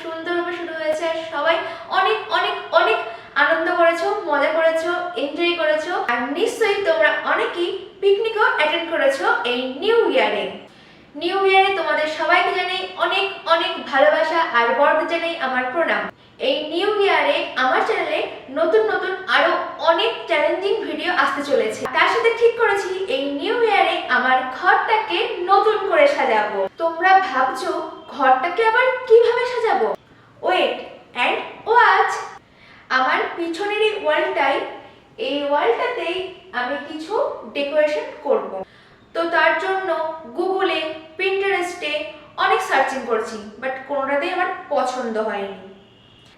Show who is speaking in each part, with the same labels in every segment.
Speaker 1: সুন্দরভাবে শুরু হয়েছে আর সবাই অনেক অনেক অনেক আনন্দ করেছো, মজা করেছো, এনজয় করেছো আর নিশ্চয়ই তোমরা অনেকেই পিকনিকও অ্যাটেন্ড করেছো এই নিউ ইয়ারে। নিউ ইয়ারে তোমাদের সবাইকে জানাই অনেক অনেক ভালোবাসা আর বড়দের জানাই আমার প্রণাম। এই নিউ ইয়ারে আমার চ্যানেলে নতুন নতুন আরো অনেক চ্যালেঞ্জিং ভিডিও আসতে চলেছে। তার সাথে ঠিক করেছি এই নিউ ইয়ারে আমার ঘরটাকে নতুন করে সাজাবো। তোমরা ভাবছো ঘরটাকে আবার কিভাবে সাজাবো? Wait and watch. আমার পিছনের এই ওয়ালটাতেই আমি কিছু ডেকোরেশন করব। তো তার জন্য গুগলে, পিন্টারেস্টে অনেক সার্চিং করছি, বাট কোনোটাতেই আমার পছন্দ হয়নি।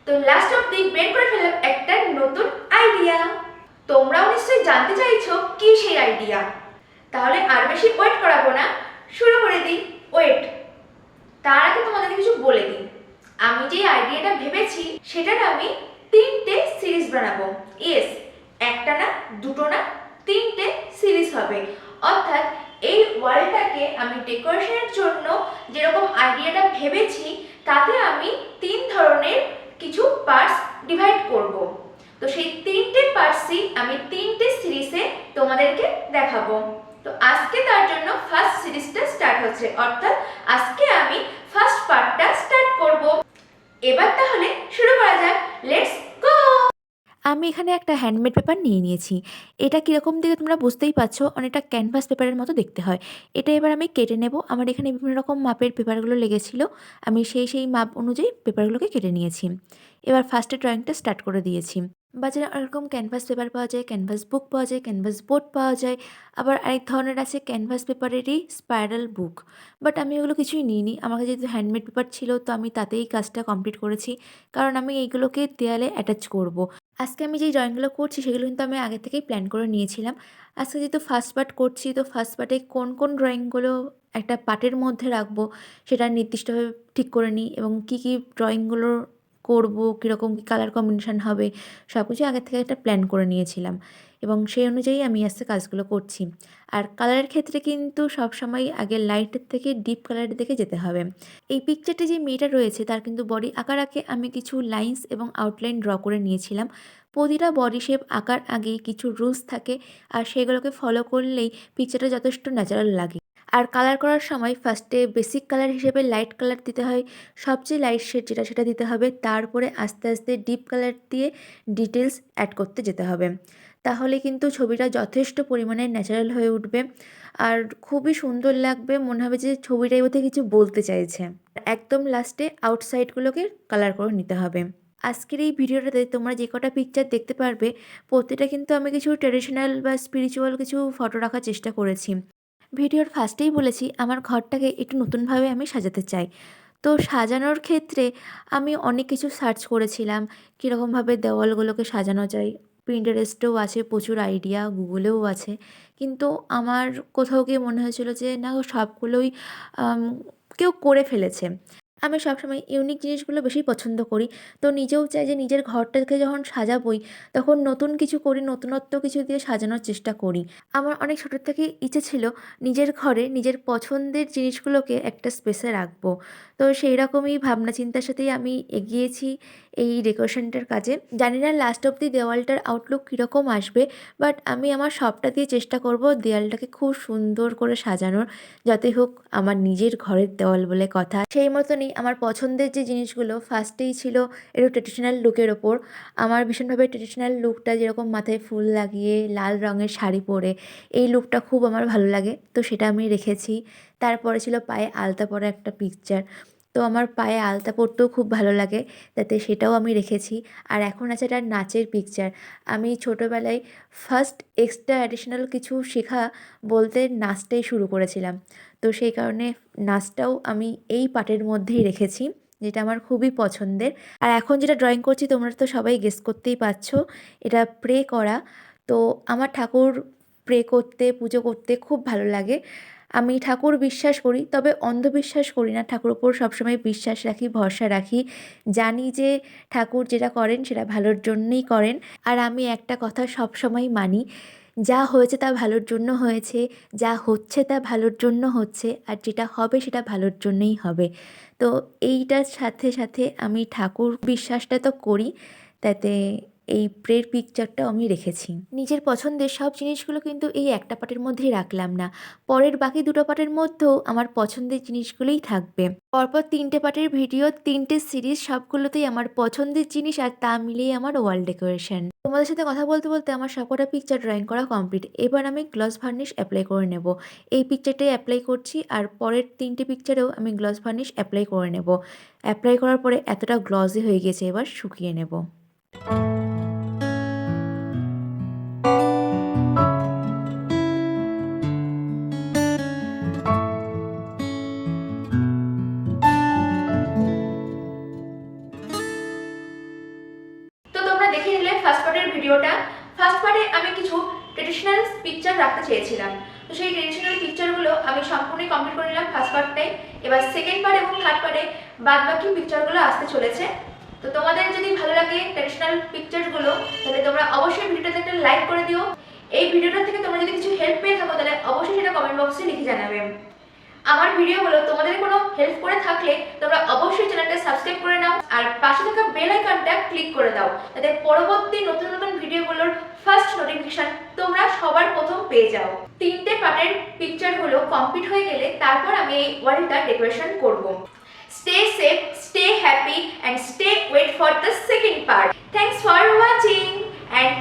Speaker 1: তো লাস্ট অবধি বের করে ফেললাম একটা নতুন আইডিয়া। তোমরাও নিশ্চয়ই জানতে চাইছো কি সেই আইডিয়া। তাহলে আর বেশি ওয়েট করাবো না, শুরু করে দিই। ওয়েট, তার আগে তোমাদের কিছু বলে দিই। আমি যে আইডিয়াটা ভেবেছি সেটার আমি 3টে সিরিজ বানাবো। ইয়েস, একটা না, দুটো না, 3টে সিরিজ হবে। অর্থাৎ এই ওয়ালটাকে আমি ডেকোরেশনের জন্য যেরকম আইডিয়াটা ভেবেছি তাতে আমি 3 ধরনের কিছু পার্টস ডিভাইড করব। তো সেই 3টে পার্টসই আমি 3টে সিরিজে তোমাদেরকে দেখাবো। তো আজকে তার জন্য ফার্স্ট সিরিজটা স্টার্ট হচ্ছে, অর্থাৎ আজকে আমি ফার্স্ট পার্টটা স্টার্ট করব। এবার তাহলে শুরু করা যাক। Let's go.
Speaker 2: আমি এখানে একটা হ্যান্ডমেড পেপার নিয়ে নিয়েছি। এটা কীরকম দেখে তোমরা বুঝতেই পারছো, অনেকটা ক্যানভাস পেপারের মতো দেখতে হয়। এটা এবার আমি কেটে নেব। আমার এখানে বিভিন্ন রকম মাপের পেপারগুলো লেগেছিলো, আমি সেই মাপ অনুযায়ী পেপারগুলোকে কেটে নিয়েছি। এবার ফার্স্টে ড্রয়িংটা স্টার্ট করে দিয়েছি। বাজারে এরকম ক্যানভাস পেপার পাওয়া যায়, ক্যানভাস বুক পাওয়া যায়, ক্যানভাস বোর্ড পাওয়া যায়, আবার আরেক ধরনের আছে ক্যানভাস পেপারেরই স্পাইরাল বুক। বাট আমি ওগুলো কিছুই নিইনি। আমার কাছে যেহেতু হ্যান্ডমেড পেপার ছিল তো আমি তাতেই কাজটা কমপ্লিট করেছি, কারণ আমি এইগুলোকে দেয়ালে অ্যাটাচ করব। আজকে আমি যেই ড্রয়িংগুলো করছি সেগুলো কিন্তু আমি আগে থেকেই প্ল্যান করে নিয়েছিলাম। আজকে যেহেতু ফার্স্ট পার্ট করছি, তো ফার্স্ট পার্টে কোন ড্রয়িংগুলো একটা পার্টের মধ্যে রাখবো সেটা নির্দিষ্টভাবে ঠিক করে নিই, এবং কী ড্রয়িংগুলো করবো, কীরকম কী কালার কম্বিনেশন হবে সব কিছু আগের থেকে একটা প্ল্যান করে নিয়েছিলাম, এবং সেই অনুযায়ী আমি আজকে কাজগুলো করছি। আর কালারের ক্ষেত্রে কিন্তু সবসময় আগে লাইটের থেকে ডিপ কালারের দিকে যেতে হবে। এই পিকচারটি যে মেয়েটা রয়েছে তার কিন্তু বডি আঁকার আগে আমি কিছু লাইন্স এবং আউটলাইন ড্র করে নিয়েছিলাম। প্রতিটা বডি শেপ আঁকার আগেই কিছু রুলস থাকে, আর সেগুলোকে ফলো করলেই পিকচারটা যথেষ্ট ন্যাচারাল লাগে। আর কালার করার সময় ফার্স্টে বেসিক কালার হিসেবে লাইট কালার দিতে হয়, সবচেয়ে লাইট শেড যেটা সেটা দিতে হবে, তারপরে আস্তে আস্তে ডিপ কালার দিয়ে ডিটেলস অ্যাড করতে যেতে হবে। তাহলে কিন্তু ছবিটা যথেষ্ট পরিমাণে ন্যাচারাল হয়ে উঠবে আর খুবই সুন্দর লাগবে, মনে হবে যে ছবিটাই বোধহয় কিছু বলতে চাইছে। একদম লাস্টে আউটসাইডগুলোকে কালার করে নিতে হবে। আজকের এই ভিডিওটাতে তোমরা যে কটা পিকচার দেখতে পারবে প্রতিটা কিন্তু আমি কিছু ট্র্যাডিশনাল বা স্পিরিচুয়াল কিছু ফটো রাখার চেষ্টা করেছি। ভিডিওর ফার্স্টেই বলেছি আমার ঘরটাকে একটু নতুনভাবে আমি সাজাতে চাই। তো সাজানোর ক্ষেত্রে আমি অনেক কিছু সার্চ করেছিলাম, কীরকমভাবে দেওয়ালগুলোকে সাজানো যায়। পিন্টারেস্টেও আছে প্রচুর আইডিয়া, গুগলেও আছে, কিন্তু আমার কোথাও গিয়ে মনে হয়েছিল যে না, সবগুলোই আম, কেউ করে ফেলেছে। আমি সবসময় ইউনিক জিনিসগুলো বেশি পছন্দ করি। তো নিজেও চাই যে নিজের ঘরটাকে যখন সাজাবই তখন নতুন কিছু করি, নতুনত্ব কিছু দিয়ে সাজানোর চেষ্টা করি। আমার অনেক ছোটোর থেকে ইচ্ছে ছিল নিজের ঘরে নিজের পছন্দের জিনিসগুলোকে একটা স্পেসে রাখবো। তো সেই রকমই ভাবনা চিন্তার সাথেই আমি এগিয়েছি এই ডেকোরেশনটার কাজে। জানি না লাস্ট অব্দি দেওয়ালটার আউটলুক কীরকম আসবে, বাট আমি আমার সবটা দিয়ে চেষ্টা করব দেওয়ালটাকে খুব সুন্দর করে সাজানোর, যতই হোক আমার নিজের ঘরের দেওয়াল বলে কথা। সেই মতনই আমার পছন্দের যে জিনিসগুলো ফার্স্টেই ছিল একটু ট্রেডিশনাল লুকের ওপর। আমার ভীষণভাবে ট্রেডিশনাল লুকটা, যেরকম মাথায় ফুল লাগিয়ে লাল রঙের শাড়ি পরে, এই লুকটা খুব আমার ভালো লাগে, তো সেটা আমি রেখেছি। তারপরে ছিল পায়ে আলতা পরা একটা পিকচার। তো আমার পায়ে আলতা পরতেও খুব ভালো লাগে, তাতে সেটাও আমি রেখেছি। আর এখন আছে একটা নাচের পিকচার। আমি ছোটোবেলায় ফার্স্ট এক্সট্রা অ্যাডিশনাল কিছু শেখা বলতে নাচটাই শুরু করেছিলাম। তো সেই কারণে নাচটাও আমি এই পার্টের মধ্যেই রেখেছি, যেটা আমার খুবই পছন্দের। আর এখন যেটা ড্রয়িং করছি তোমরা তো সবাই গেস করতেই পারছো, এটা প্রে করা। তো আমার ঠাকুর প্রে করতে, পুজো করতে খুব ভালো লাগে। আমি ঠাকুর বিশ্বাস করি, তবে অন্ধবিশ্বাস করি না। ঠাকুর ওপর সবসময় বিশ্বাস রাখি, ভরসা রাখি। জানি যে ঠাকুর যেটা করেন সেটা ভালোর জন্যই করেন। আর আমি একটা কথা সবসময় মানি, যা হয়েছে তা ভালোর জন্য হয়েছে, যা হচ্ছে তা ভালোর জন্য হচ্ছে, আর যেটা হবে সেটা ভালোর জন্যই হবে। তো এইটার সাথে সাথে আমি ঠাকুর বিশ্বাসটা তো করি, তাতে এই প্রের পিকচারটাও আমি রেখেছি। নিজের পছন্দের সব জিনিসগুলো কিন্তু এই একটা পার্টের মধ্যেই রাখলাম না, পরের বাকি দুটো পার্টের মধ্যেও আমার পছন্দের জিনিসগুলোই থাকবে। পরপর 3টে পার্টের ভিডিও, 3টে সিরিজ, সবগুলোতেই আমার পছন্দের জিনিস, আর তা মিলিয়ে আমার ওয়াল ডেকোরেশন। তোমাদের সাথে কথা বলতে বলতে আমার সবকটা পিকচার ড্রয়িং করা কমপ্লিট। এবার আমি গ্লস ভার্নিশ অ্যাপ্লাই করে নেব। এই পিকচারটাই অ্যাপ্লাই করছি, আর পরের 3টে পিকচারেও আমি গ্লস ভার্নিশ অ্যাপ্লাই করে নেব। অ্যাপ্লাই করার পরে এতটা গ্লসি হয়ে গেছে, এবার শুকিয়ে নেব।
Speaker 1: তো তোমরা দেখে নিলে ফার্স্ট পার্টের ভিডিওটা। ফার্স্ট পার্টে আমি কিছু ট্রেডিশনাল পিকচার রাখতে চেয়েছিলাম, তো সেই ট্রেডিশনাল পিকচারগুলো আমি সম্পূর্ণই কমপ্লিট করে নিলাম ফার্স্ট পার্টটাই। এবার সেকেন্ড পার্ট এবং থার্ড পার্টে বাদ বাকি পিকচারগুলো আসতে চলেছে। তো তোমাদের যদি ভালো লাগে ট্রেডিশনাল পিকচারগুলো, তাহলে তোমরা অবশ্যই ভিডিওটাতে একটা লাইক করে দিও। এই ভিডিওটা থেকে তোমরা যদি কিছু হেল্প পেয়ে থাকো, তাহলে অবশ্যই সেটা কমেন্ট বক্সে লিখে জানাবে। আমার ভিডিওগুলো তোমাদের কোনো হেল্প করে থাকলে তোমরা অবশ্যই চ্যানেলটা সাবস্ক্রাইব করে নাও, আর পাশে থাকা বেল আইকনটা ক্লিক করে দাও, যাতে পরবর্তী নতুন নতুন ভিডিওগুলোর ফার্স্ট নোটিফিকেশন তোমরা সবার প্রথম পেয়ে যাও। 3টে পার্টের পিকচারগুলো কমপ্লিট হয়ে গেলে তারপর আমি এই ওয়ালটা ডেকোরেশন করব। Stay safe, stay happy and stay wait for the second part. Thanks for watching and